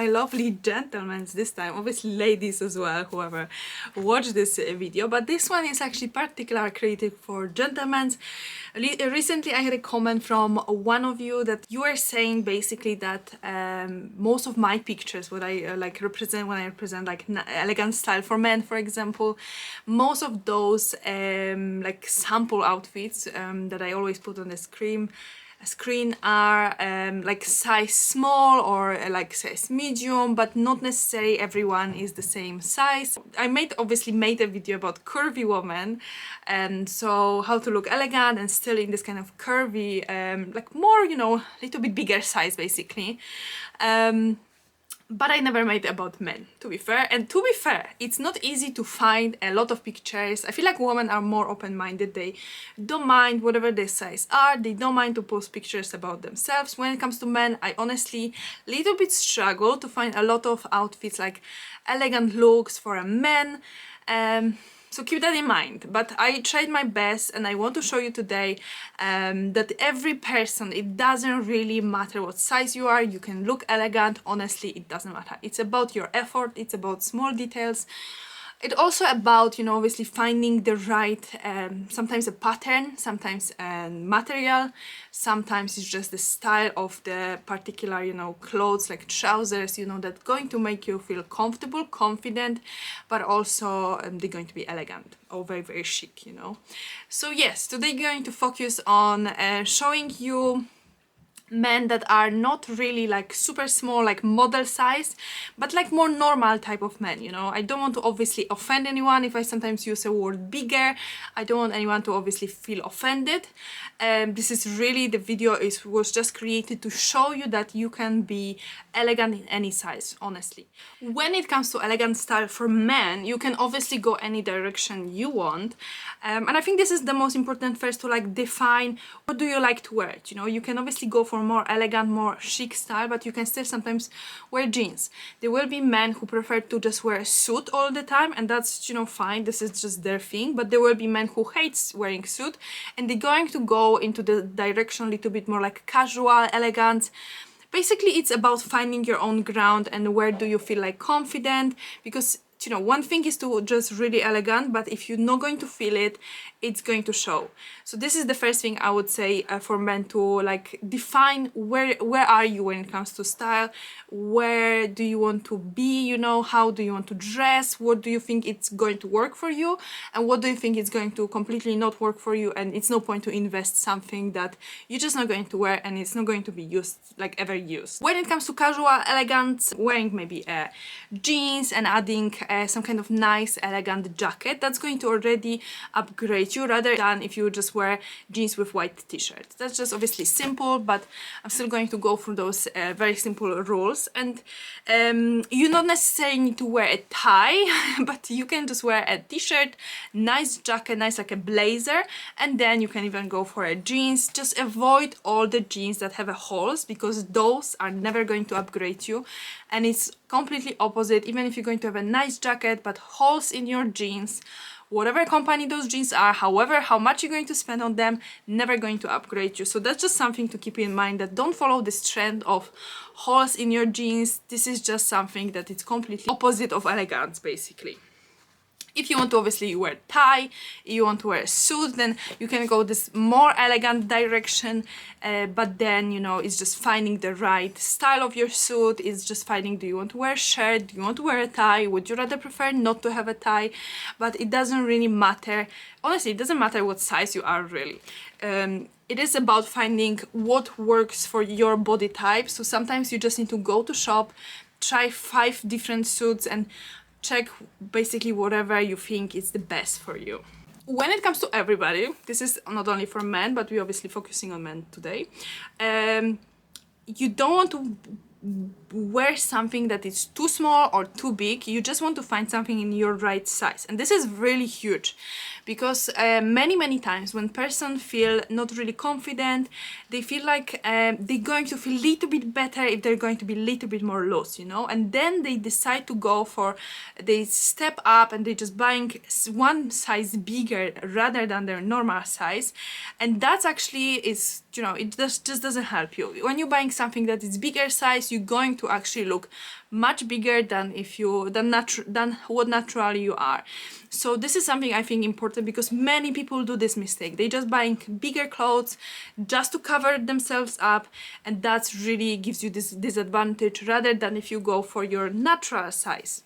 lovely gentlemen this time, obviously ladies as well, whoever watched this video, but this one is actually particularly created for gentlemen. Recently I had a comment from one of you that you were saying basically that most of my pictures, what I like represent when I represent like elegant style for men, for example, most of those like sample outfits that I always put on the screen are like size small or like size medium, but not necessarily everyone is the same size. I obviously made a video about curvy women, and so how to look elegant and still in this kind of curvy like more, you know, little bit bigger size basically. But I never made it about men, to be fair. And to be fair, it's not easy to find a lot of pictures. I feel like women are more open-minded. They don't mind whatever their size are. They don't mind to post pictures about themselves. When it comes to men, I honestly little bit struggle to find a lot of outfits like elegant looks for a man. So keep that in mind, but I tried my best, and I want to show you today that every person, it doesn't really matter what size you are, you can look elegant. Honestly, it doesn't matter. It's about your effort, it's about small details. It's also about, you know, obviously finding the right, sometimes a pattern, sometimes a material, sometimes it's just the style of the particular, you know, clothes like trousers, you know, that's going to make you feel comfortable, confident, but also they're going to be elegant or very, very chic, you know. So yes, today we're going to focus on showing you men that are not really like super small, like model size, but like more normal type of men, you know. I don't want to obviously offend anyone if I sometimes use the word bigger. I don't want anyone to obviously feel offended. This is really, the video was just created to show you that you can be elegant in any size, honestly. When it comes to elegant style for men, you can obviously go any direction you want. And I think this is the most important first, to like define what do you like to wear. You know, you can obviously go for more elegant, more chic style, but you can still sometimes wear jeans. There will be men who prefer to just wear a suit all the time, and that's, you know, fine. This is just their thing. But there will be men who hates wearing suit, and they're going to go into the direction a little bit more like casual, elegant. Basically, it's about finding your own ground and where do you feel like confident, because, you know, one thing is to just really elegant, but if you're not going to feel it, it's going to show. So this is the first thing I would say for men, to like define where are you when it comes to style, where do you want to be, you know, how do you want to dress, what do you think it's going to work for you, and what do you think it's going to completely not work for you, and it's no point to invest something that you're just not going to wear and it's not going to be used, like ever used. When it comes to casual, elegant, wearing maybe jeans and adding some kind of nice elegant jacket, that's going to already upgrade you rather than if you just wear jeans with white t-shirts. That's just obviously simple, but I'm still going to go through those very simple rules. And you not necessarily need to wear a tie, but you can just wear a t-shirt, nice jacket, nice like a blazer, and then you can even go for a jeans. Just avoid all the jeans that have holes, because those are never going to upgrade you, and it's completely opposite. Even if you're going to have a nice jacket but holes in your jeans, whatever company those jeans are, however, how much you're going to spend on them, never going to upgrade you. So that's just something to keep in mind, that don't follow this trend of holes in your jeans. This is just something that is completely opposite of elegance, basically. If you want to obviously wear tie, you want to wear a suit, then you can go this more elegant direction, but then, you know, it's just finding the right style of your suit. It's just finding, do you want to wear a shirt, do you want to wear a tie, would you rather prefer not to have a tie? But it doesn't really matter. Honestly, it doesn't matter what size you are, really. It is about finding what works for your body type. So sometimes you just need to go to shop, try 5 different suits, and check basically whatever you think is the best for you. When it comes to everybody, this is not only for men, but we're obviously focusing on men today. You don't want to wear something that is too small or too big. You just want to find something in your right size, and this is really huge, because many times when person feel not really confident, they feel like they're going to feel a little bit better if they're going to be a little bit more loose, you know, and then they decide to go for, they step up and they just buying one size bigger rather than their normal size, and that's actually is, you know, it just doesn't help you. When you're buying something that is bigger size, otherwise you're going to actually look much bigger than what naturally you are. So this is something I think important, because many people do this mistake. They just buying bigger clothes just to cover themselves up, and that's really gives you this disadvantage rather than if you go for your natural size.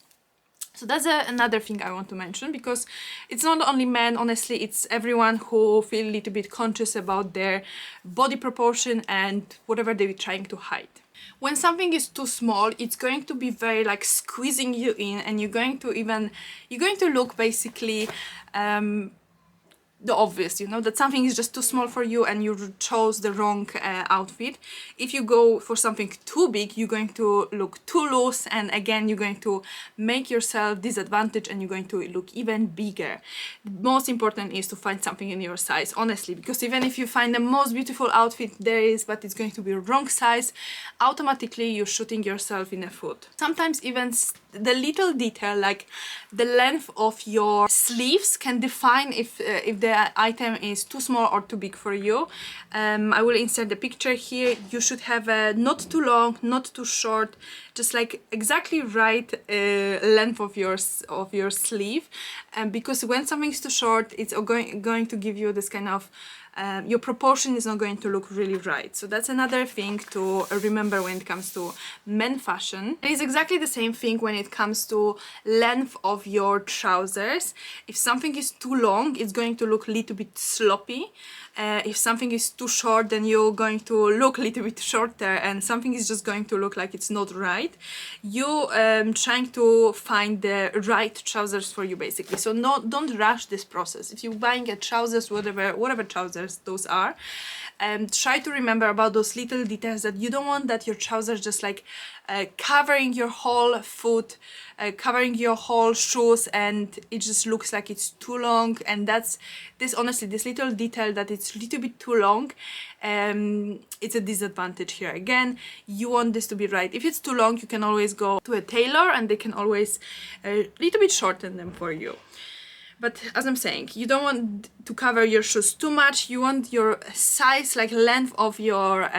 So that's another thing I want to mention, because it's not only men, honestly, it's everyone who feel a little bit conscious about their body proportion and whatever they're trying to hide. When something is too small, it's going to be very like squeezing you in, and you're going to look basically the obvious, you know, that something is just too small for you and you chose the wrong outfit. If you go for something too big, you're going to look too loose, and again you're going to make yourself disadvantaged and you're going to look even bigger. The most important is to find something in your size, honestly, because even if you find the most beautiful outfit there is, but it's going to be wrong size, automatically you're shooting yourself in the foot. Sometimes even the little detail like the length of your sleeves can define if the item is too small or too big for you. I will insert the picture here. You should have a not too long, not too short, just like exactly right length of your sleeve, because when something is too short, it's going to give you this kind of your proportion is not going to look really right. So that's another thing to remember when it comes to men fashion. It is exactly the same thing when it comes to length of your trousers. If something is too long, it's going to look a little bit sloppy. If something is too short, then you're going to look a little bit shorter, and something is just going to look like it's not right. You trying to find the right trousers for you, basically. So don't rush this process. If you're buying a trousers, whatever trousers those are, try to remember about those little details, that you don't want that your trousers just like covering your whole foot, covering your whole shoes, and it just looks like it's too long. And that's honestly, this little detail that it's a little bit too long, it's a disadvantage here. Again, you want this to be right. If it's too long, you can always go to a tailor and they can always a little bit shorten them for you. But as I'm saying, you don't want to cover your shoes too much. You want your size, like length of your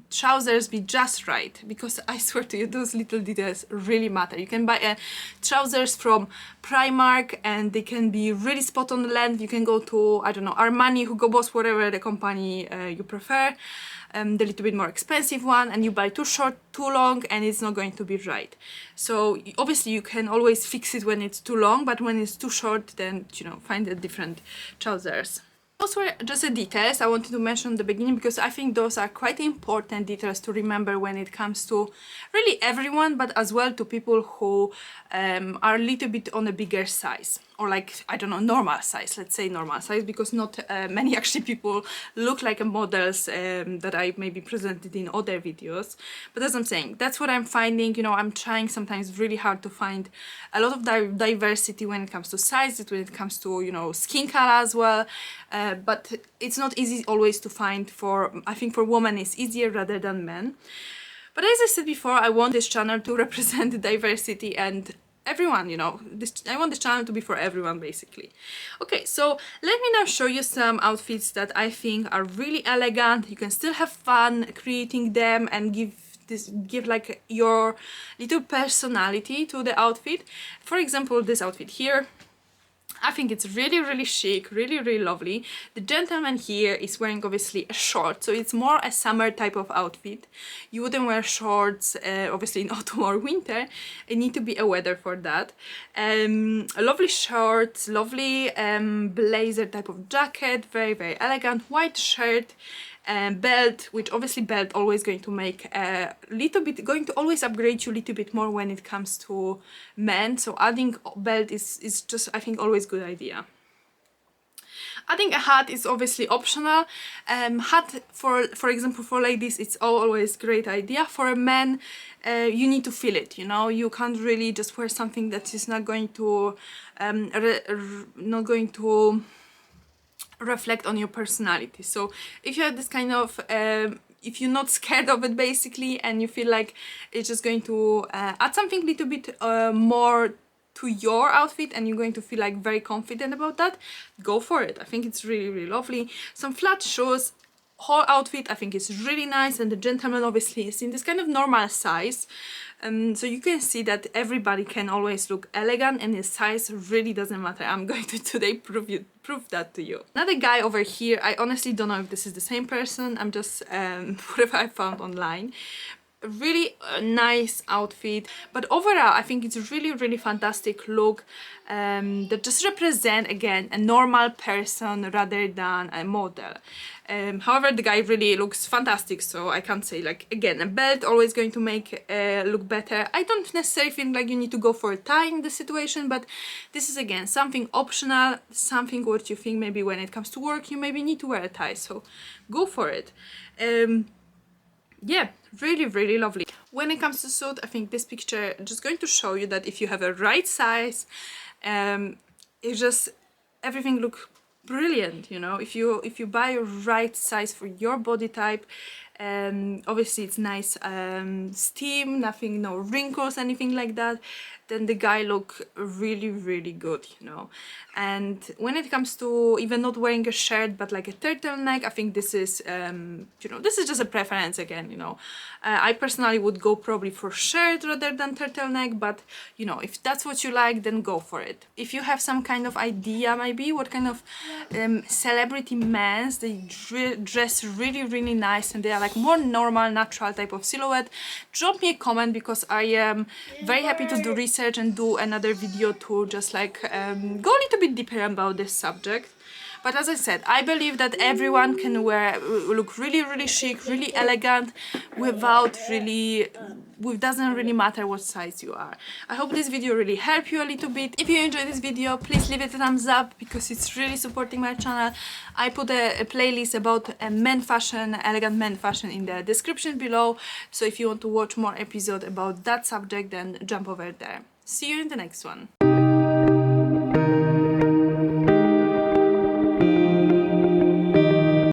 trousers, be just right. Because I swear to you, those little details really matter. You can buy trousers from Primark and they can be really spot on the length. You can go to, I don't know, Armani, Hugo Boss, whatever the company you prefer. The little bit more expensive one, and you buy too short, too long, and it's not going to be right. So obviously you can always fix it when it's too long, but when it's too short, then, you know, find a different trousers. Those were just the details I wanted to mention at the beginning, because I think those are quite important details to remember when it comes to really everyone, but as well to people who are a little bit on a bigger size, or like, I don't know, normal size, let's say normal size, because not many actually people look like models that I maybe presented in other videos. But as I'm saying, that's what I'm finding. You know, I'm trying sometimes really hard to find a lot of diversity when it comes to sizes, when it comes to, you know, skin color as well. But it's not easy always to find. I think for women it's easier rather than men. But as I said before, I want this channel to represent the diversity and everyone, you know, I want this channel to be for everyone, basically. Okay, so let me now show you some outfits that I think are really elegant. You can still have fun creating them and give like your little personality to the outfit. For example, this outfit here, I think it's really chic, really lovely. The gentleman here is wearing obviously a short, so it's more a summer type of outfit. You wouldn't wear shorts obviously in autumn or winter. You need to be a weather for that. Lovely shorts, lovely blazer type of jacket, very elegant, white shirt, belt, which obviously belt always going to make a little bit, going to always upgrade you a little bit more when it comes to men. So adding belt is just, I think, always good idea. Adding a hat is obviously optional. Hat, for example, for ladies, it's always great idea. For a man, you need to feel it, you know. You can't really just wear something that is not going to reflect on your personality. So if you have this kind of if you're not scared of it, basically, and you feel like it's just going to add something a little bit more to your outfit, and you're going to feel like very confident about that, go for it. I think it's really lovely. Some flat shoes, whole outfit I think is really nice, and the gentleman obviously is in this kind of normal size. So you can see that everybody can always look elegant, and his size really doesn't matter. I'm going to today prove that to you. Another guy over here, I honestly don't know if this is the same person. I'm just whatever I found online. Really nice outfit, but overall I think it's a really fantastic look that just represent again a normal person rather than a model. However, the guy really looks fantastic, so I can't say, like, again, a belt always going to make look better. I don't necessarily think like you need to go for a tie in the situation, but this is again something optional, something what you think maybe when it comes to work you maybe need to wear a tie, so go for it. Yeah, really lovely. When it comes to suit, I think this picture just going to show you that if you have a right size, it just everything look brilliant, you know. If you buy a right size for your body type, obviously it's nice steam, nothing, no wrinkles, anything like that, then the guy look really good, you know. And when it comes to even not wearing a shirt but like a turtleneck, I think this is you know, this is just a preference again, you know. I personally would go probably for shirt rather than turtleneck, but you know, if that's what you like, then go for it. If you have some kind of idea maybe what kind of celebrity men's they dress really nice and they are like more normal natural type of silhouette, drop me a comment, because I am very happy to do research and do another video to just like go a little bit deeper about this subject. But as I said, I believe that everyone can look really chic, really elegant, without really, doesn't really matter what size you are. I hope this video really helped you a little bit. If you enjoyed this video, please leave it a thumbs up, because it's really supporting my channel. I put a playlist about men fashion, elegant men fashion, in the description below. So if you want to watch more episodes about that subject, then jump over there. See you in the next one.